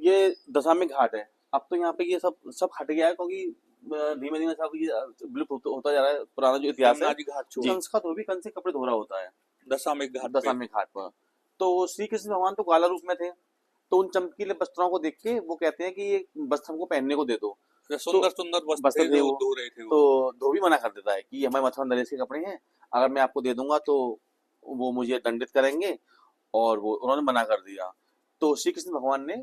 ये दशामें घाट है। अब तो यहाँ पे ये सब सब हट गया है, क्योंकि धीमे धीमे सब ये विलुप्त होता जा रहा है पुराना जो इतिहास है। यमुना जी घाट छोड़ कंस का धोबी कंस से कपड़े धो रहा होता है दशामें घाट पे। दशामें घाट पर। तो श्री कृष्ण भगवान तो काला रूप में थे, तो उन चमकीले वस्त्रों को देख के वो कहते हैं कि ये वस्त्र हमको पहनने को दे दो। सुंदर सुंदर वस्त्र वस्त्र थे थे, वो, वो धो रहे थे वो। तो धोबी मना कर देता है कि हमारे मथुरा नरेश के कपड़े हैं, अगर मैं आपको दे दूंगा तो वो मुझे दंडित करेंगे, और वो उन्होंने मना कर दिया। तो श्री कृष्ण भगवान ने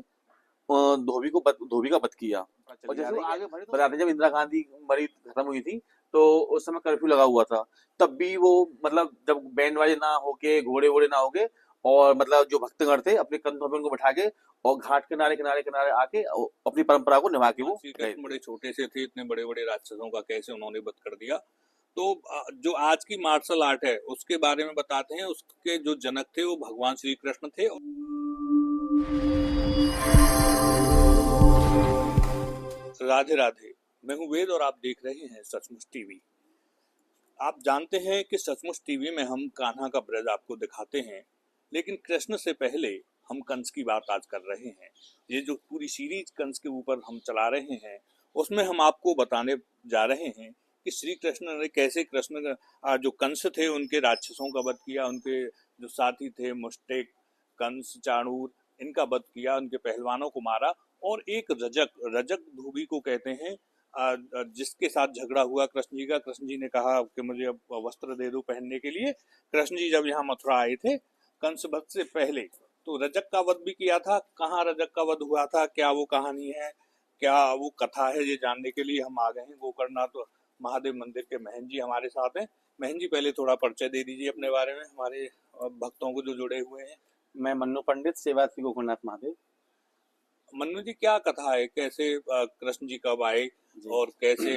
धोबी का वध किया। और जैसे वो आगे बढ़े तो बताते हैं, जब इंदिरा गांधी मरी खत्म हुई थी तो उस समय कर्फ्यू लगा हुआ था, तब भी वो मतलब जब बैंड बाजे ना होके, घोड़े वोड़े ना होके, और मतलब जो भक्तगण थे अपने कंधों पे उनको बैठा के और घाट किनारे किनारे किनारे आके अपनी परंपरा को निभा के वो श्री गए कृष्ण थे। बड़े छोटे से थे, इतने बड़े बड़े राक्षसों का कैसे उन्होंने वध कर दिया। तो जो आज की मार्शल आर्ट है उसके बारे में बताते हैं। उसके जो जनक थे वो भगवान श्री कृष्ण थे। राधे राधे, मैं हूं वेद और आप देख रहे हैं सचमुच टीवी। आप जानते हैं कि सचमुच टीवी में हम कान्हा का ब्रज आपको दिखाते हैं, लेकिन कृष्ण से पहले हम कंस की बात आज कर रहे हैं। ये जो पूरी सीरीज कंस के ऊपर हम चला रहे हैं, उसमें हम आपको बताने जा रहे हैं कि श्री कृष्ण ने कैसे जो कंस थे उनके राक्षसों का वध किया, उनके जो साथी थे मुष्टिक, कंस, चाणूर, इनका वध किया, उनके पहलवानों को मारा। और एक रजक धोबी को कहते हैं, जिसके साथ झगड़ा हुआ कृष्ण जी का। कृष्ण जी ने कहा कि मुझे अब वस्त्र दे दो पहनने के लिए। कृष्ण जी जब यहाँ मथुरा आए थे कंस वध से पहले, तो रजक का वध भी किया था। कहाँ रजक का वध हुआ था, क्या वो कहानी है, क्या वो कथा है, ये जानने के लिए हम आ गए हैं गोकर्णनाथ महादेव मंदिर के महंत जी हमारे साथ हैं। महंत जी, पहले थोड़ा परिचय दे दीजिए अपने बारे में हमारे भक्तों को जो जुड़े हुए हैं। मैं मन्नू पंडित, सेवार्थी गोकर्णनाथ महादेव। मन्नू जी, क्या कथा है, कैसे कृष्ण जी कब आए और कैसे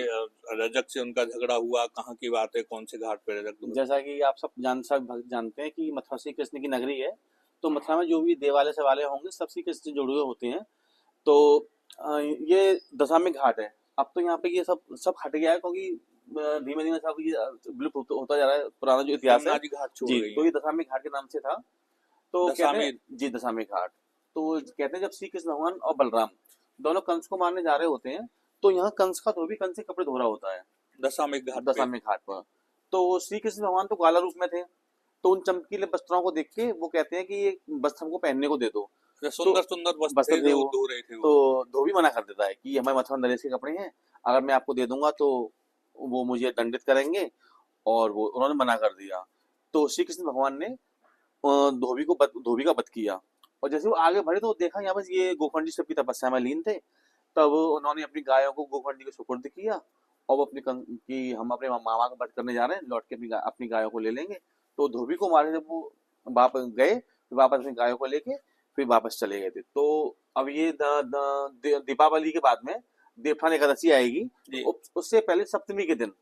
रजक से उनका झगड़ा हुआ, कहाँ की बात है, कौन से घाट पे रजक धोबी? जैसा कि आप सब भक्त जानते हैं कि मथुरा श्री कृष्ण की नगरी है, तो मथुरा में जो भी देवालय सेवालय होंगे सब श्री कृष्ण से जुड़े हुए होते हैं। तो ये दशामें घाट है। अब तो यहाँ पे ये सब सब हट गया है, क्योंकि धीमे धीमे सब ये विलुप्त होता जा रहा है पुराना जो इतिहास है। यमुना जी घाट छोड़ जी, गई तो है। ये दशामें घाट के नाम से था। तो कहते हैं दशामें। जी दशामें घाट। तो कहते हैं जब श्री कृष्ण भगवान और बलराम दोनों कंस को मारने जा रहे होते हैं, तो यहाँ कंस का धोबी कंस से कपड़े धो रहा होता है दशामें घाट पे। दशामें घाट पर। तो श्री कृष्ण भगवान तो काला रूप में थे, तो उन चमकीले वस्त्रों को देख के वो कहते हैं कि ये वस्त्र हमको पहनने को दे दो। सुंदर सुंदर वस्त्र वस्त्र थे, थे वो वो, धो रहे थे वो। तो धोबी मना कर देता है कि हमारे मथुरा नरेश के कपड़े हैं, अगर मैं आपको दे दूंगा तो वो मुझे दंडित करेंगे, और वो उन्होंने मना कर दिया। तो श्री कृष्ण भगवान ने धोबी का वध किया। और जैसे वो आगे बढ़े तो देखा यहाँ बस ये गोकर्ण जी सबकी तपस्या में लीन थे, तब उन्होंने अपनी गायों को गोकर्ण जी को सुपुर्द किया, और वो कि हम अपने मामा का वध करने जा रहे हैं, लौट के अपनी गायों को ले लेंगे। तो धोबी को मारे जब वो वापस गए, फिर वापस अपनी गायों को लेके फिर वापस चले गए थे। तो अब ये दीपावली के बाद में देवठान एकादशी आएगी, तो उससे पहले सप्तमी के दिन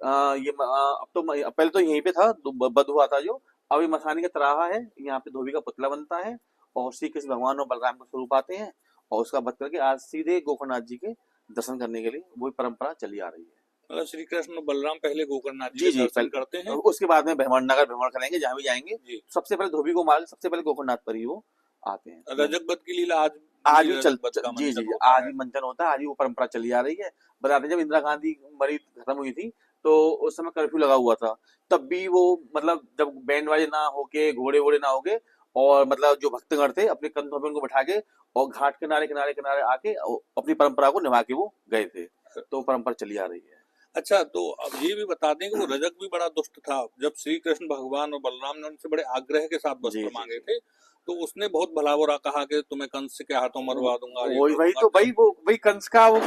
अब तो पहले तो यहीं पे था वध हुआ था जो, अब ये मसानी का तराहा है, यहाँ पे धोबी का पुतला बनता है, और श्री कृष्ण भगवान और बलराम के स्वरूप आते हैं, और उसका वध करके आज सीधे गोकर्णनाथ जी के दर्शन करने के लिए वही परंपरा चली आ रही है। मतलब श्री कृष्ण बलराम पहले गोकर्णनाथ जी के दर्शन करते हैं, उसके बाद में नगर भ्रमण करेंगे, जहाँ भी जाएंगे सबसे पहले धोबी को मार, सबसे पहले गोकर्णनाथ पर ही वो आते हैं। रजक वध की लीला आज भी आज भी मंचन होता है, आज भी वो परंपरा चली आ रही है। बताते हैं जब इंदिरा गांधी मरी खत्म हुई थी तो उस समय कर्फ्यू लगा हुआ था, तब भी वो मतलब जब बैंड बाजे ना होके, घोड़े वोड़े ना होके, और मतलब जो भक्तगण थे अपने कंधों पे उनको बैठा के और घाट किनारे किनारे किनारे आके अपनी परंपरा को निभा के वो गए थे। तो परंपरा चली आ रही है। अच्छा, तो अब ये भी बता दें कि वो रजक भी बड़ा दुष्ट था। जब श्री कृष्ण भगवान और बलराम ने उनसे बड़े आग्रह के साथ वस्त्र मांगे थे, तो उसने बहुत भला बुरा कहा कि तुम्हें कंस के हाथों मरवा दूंगा। वही कंस का वो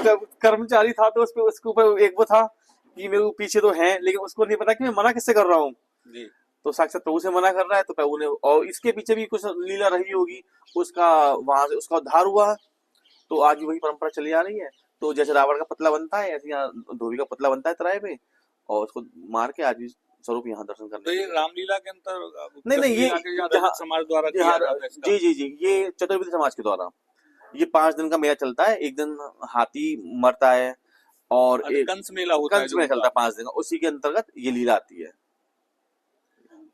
कर्मचारी था, तो उसके ऊपर एक वो था कि मेरे पीछे तो है, लेकिन उसको नहीं पता कि मैं मना किससे कर रहा हूँ। तो साक्षात प्रभु से मना कर रहा है, तो प्रभु ने, और इसके पीछे भी कुछ लीला रही होगी, उसका वहां से उसका उद्धार हुआ। तो आज भी वही परंपरा चली आ रही है। तो जैसे रावण का पुतला बनता है, ऐसे यहाँ धोबी का पुतला बनता है तराई पे, और उसको मार के आज भी स्वरूप यहाँ दर्शन करने। तो ये रामलीला के अंतर नहीं, ये समाज द्वारा किया जाता है। जी, ये चतुर्वेदी समाज के द्वारा ये 5 दिन का मेला चलता है। एक दिन हाथी मरता है, और एक कंस मेला होता है, कंस मेला चलता है 5 दिन का, उसी के अंतर्गत ये लीला आती है।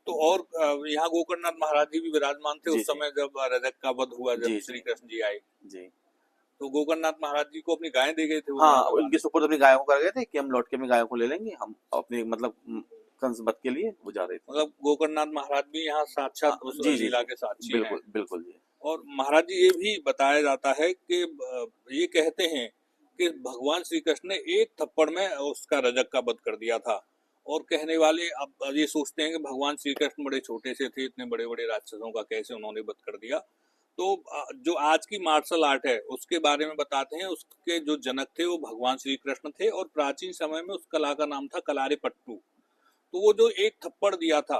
तो और यहाँ गोकर्णनाथ महाराज जी भी विराजमान थे जी उस जी समय जब रजक का वध हुआ, जब जी श्री जी कृष्ण जी आए। जी। तो गोकर्णनाथ महाराज जी को अपनी गायें दे गए थे वो हाँ, वहां भगवान। उनके सुपुर्द अपनी गायों को कर गए थे कि हम लौट के अपनी गायों को ले लेंगे, हम अपने मतलब कंस वध के लिए वो जा रहे थे। मतलब गोकर्णनाथ महाराज भी यहाँ साक्षात हाँ, उस जी जी लीला जी, के साक्षी हैं। बिल्कुल बिल्कुल जी। और महाराज जी ये भी बताया जाता है कि ये कहते हैं कि भगवान श्री कृष्ण ने एक थप्पड़ में उसका रजक का वध कर दिया था। और कहने वाले अब ये सोचते हैं कि भगवान श्री कृष्ण बड़े छोटे से थे, इतने बड़े बड़े राक्षसों का कैसे उन्होंने वध कर दिया। तो जो आज की मार्शल आर्ट है उसके बारे में बताते हैं, उसके जो जनक थे वो भगवान श्री कृष्ण थे और प्राचीन समय में उस कला का नाम था कलारीपट्टू। तो वो जो एक थप्पड़ दिया था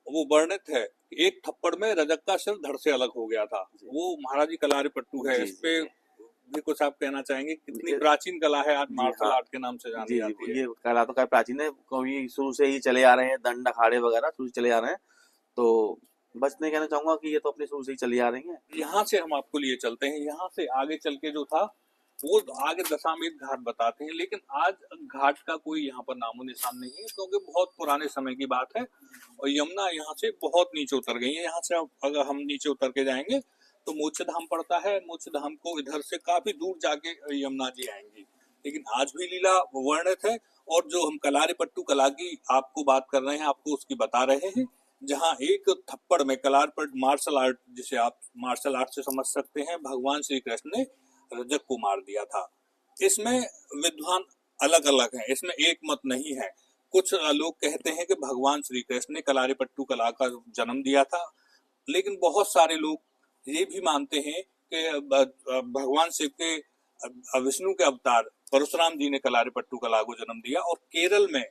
वो वर्णित है, एक थप्पड़ में रजक का सिर धड़ से अलग हो गया था। जी वो महाराज जी कलारीपट्टू है। जी इस जी पे जी भी कुछ आप कहना चाहेंगे, कितनी जी प्राचीन कला है, आज जी, मार्शल हाँ आर्ट के नाम से जानी जी जी, जाती है। ये कला तो काफी प्राचीन है, कभी शुरू से ही चले आ रहे हैं, दंड अखाड़े वगैरह शुरू से चले आ रहे हैं। तो बस नहीं कहना चाहूंगा कि ये तो अपने शुरू से ही चली आ रही हैं। यहाँ से हम आपको लिए चलते हैं, यहाँ से आगे चल के जो था वो आगे दशामेध घाट बताते हैं, लेकिन आज घाट का कोई यहाँ पर नामो निशान नहीं है क्योंकि बहुत पुराने समय की बात है और यमुना यहाँ से बहुत नीचे उतर गई है। यहाँ से अगर हम नीचे उतर के जाएंगे तो मोक्ष धाम पड़ता है, मोक्ष धाम को इधर से काफी दूर जाके यमुना जी आएंगी। लेकिन आज भी लीला वर्णित है और जो हम कलारीपट्टू कला की आपको बात कर रहे हैं, आपको उसकी बता रहे हैं, जहाँ एक थप्पड़ में कलारीपट्ट मार्शल आर्ट, जिसे आप मार्शल आर्ट से समझ सकते हैं, भगवान श्री कृष्ण ने रजक को मार दिया था। इसमें विद्वान अलग अलग हैं, इसमें एक मत नहीं है। कुछ लोग कहते हैं कि भगवान श्री कृष्ण ने कलारीपट्टू कला का जन्म दिया था, लेकिन बहुत सारे लोग ये भी मानते हैं कि भगवान शिव के विष्णु के अवतार परशुराम जी ने कलारीपट्टू कला को जन्म दिया। और केरल में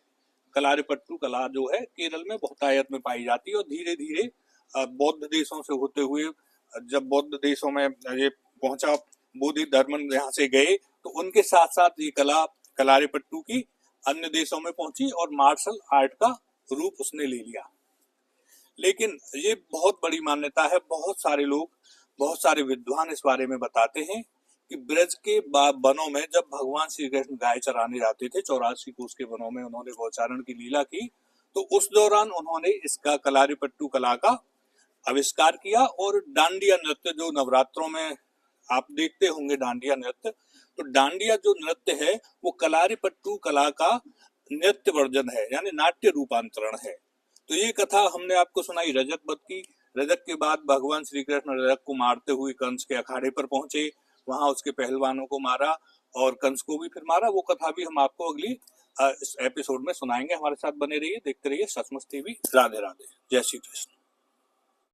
कलारीपट्टू कला जो है केरल में बहुतायत में पाई जाती है और धीरे धीरे बौद्ध देशों से होते हुए जब बौद्ध देशों में ये पहुंचा, बोधि धर्म यहाँ से गए, तो उनके साथ साथ ये कला कलारीपट्टू की अन्य देशों में पहुंची और मार्शल आर्ट का रूप उसने ले लिया। लेकिन ये बहुत बड़ी मान्यता है, बहुत सारे लोग, बहुत सारे विद्वान इस बारे में बताते हैं कि ब्रज के वनों में जब भगवान श्री कृष्ण गाय चराने जाते थे, 84 कोस के वनों में उन्होंने गौचारण की लीला की, तो उस दौरान उन्होंने इसका कलारीपट्टू कला का आविष्कार किया। और डांडिया नृत्य जो नवरात्रों में आप देखते होंगे, डांडिया नृत्य, तो डांडिया जो नृत्य है वो कलारीपट्टू कला का नृत्य वर्जन है, यानी नाट्य रूपांतरण है। तो ये कथा हमने आपको सुनाई रजक वध की। रजक के बाद भगवान श्री कृष्ण रजक को मारते हुए कंस के अखाड़े पर पहुंचे, वहां उसके पहलवानों को मारा और कंस को भी फिर मारा। वो कथा भी हम आपको अगली इस एपिसोड में सुनाएंगे। हमारे साथ बने रहिए, देखते रहिए सचमुच टीवी। राधे राधे, जय श्री कृष्ण।